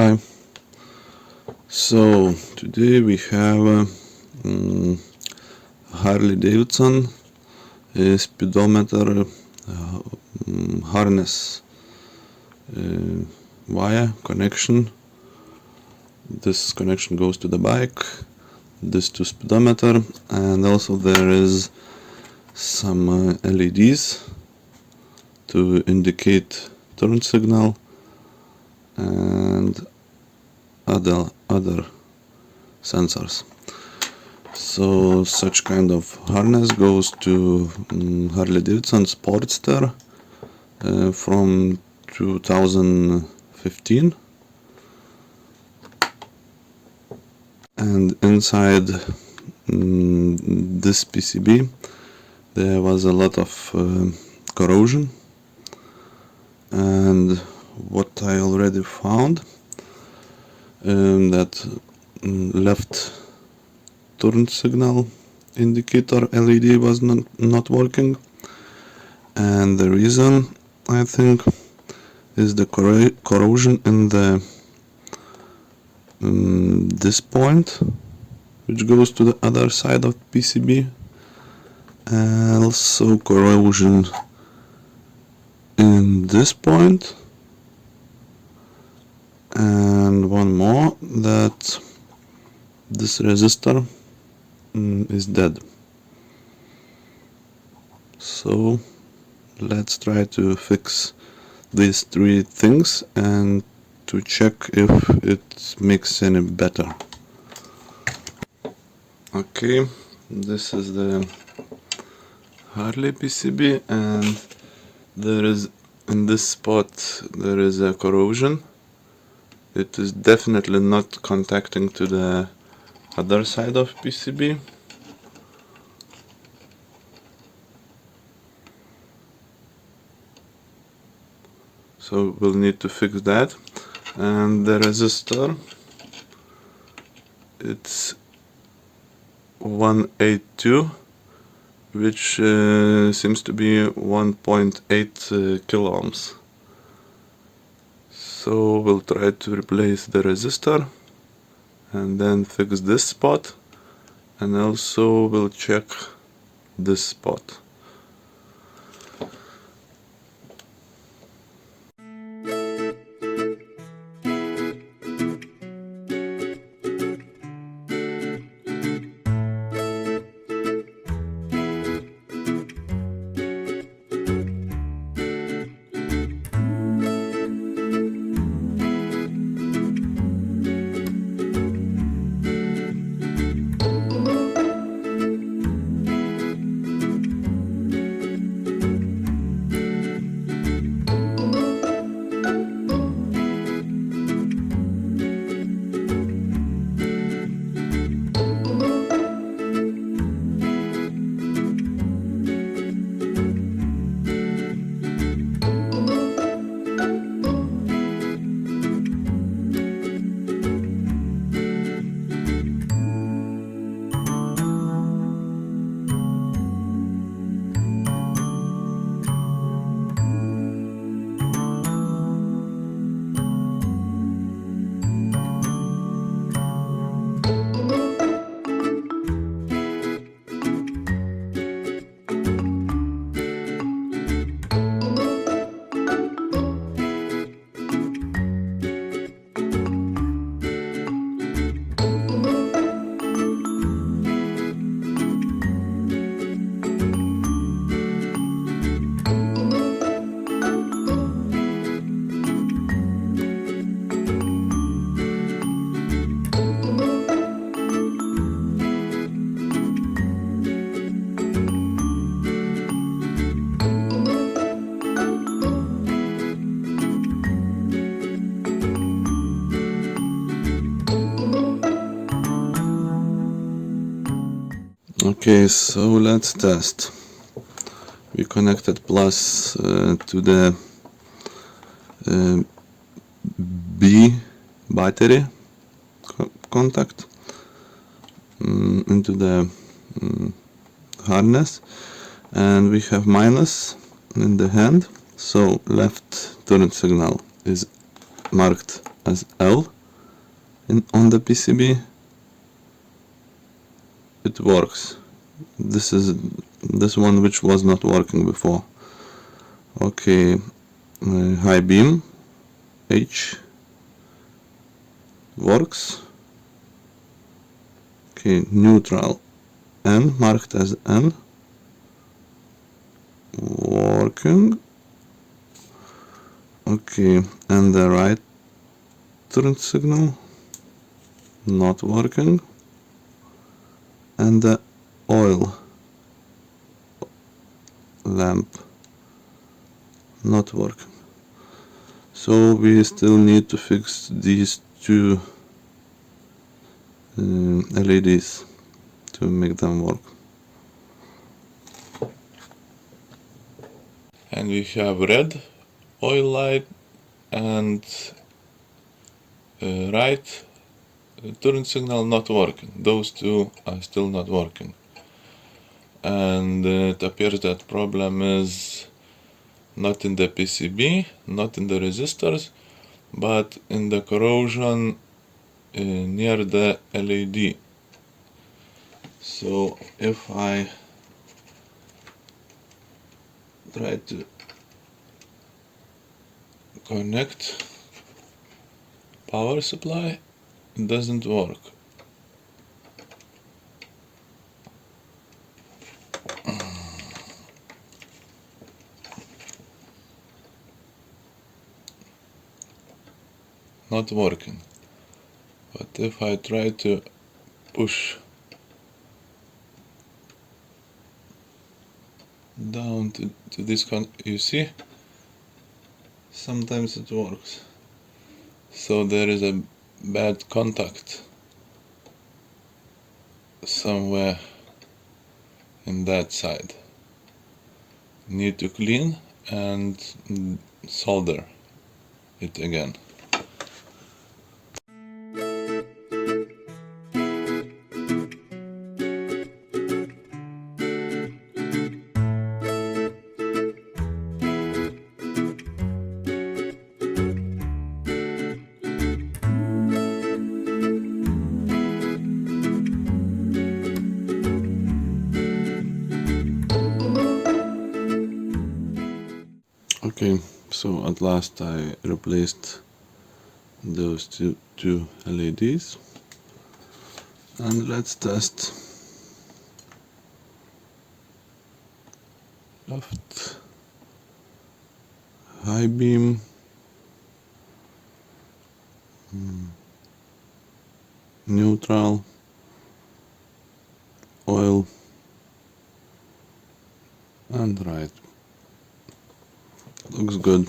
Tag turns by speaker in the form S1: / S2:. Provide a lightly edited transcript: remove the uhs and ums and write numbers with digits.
S1: Hi. So today we have Harley Davidson speedometer harness wire connection. This connection goes to the bike, this to speedometer, and also there is some LEDs to indicate turn signal and other sensors. So such kind of harness goes to Harley Davidson Sportster from 2015, and inside this PCB there was a lot of corrosion, and what I already found, that left turn signal indicator LED was not working, and the reason, I think, is the corrosion in the this point, which goes to the other side of PCB, and also corrosion in this point, and one more, that this resistor is dead. So let's try to fix these three things and to check if it makes any better. Okay, this is the Harley PCB, and there is, in this spot, there is a corrosion. It is definitely not contacting to the other side of PCB. So we'll need to fix that. And the resistor, it's 182, which seems to be 1.8 kilo ohms. So we'll try to replace the resistor and then fix this spot, and also we'll check this spot. Okay, so let's test. We connected plus to the B battery contact into the harness, and we have minus in the hand, so left turn signal is marked as L on the PCB, it works. This is this one which was not working before. Okay, high beam H works. Okay, neutral N, marked as N, working. Okay, and the right turn signal not working, and the oil lamp not working. So we still need to fix these two LEDs to make them work. And we have red oil light and right turn signal not working. Those two are still not working. And it appears that problem is not in the PCB, not in the resistors, but in the corrosion near the LED. So if I try to connect power supply, it doesn't work. Not working. But if I try to push down to this, you see, sometimes it works. So there is a bad contact somewhere in that side. Need to clean and solder it again. Okay, so at last I replaced those two LEDs, and let's test left high beam, neutral, oil, and right. Looks good.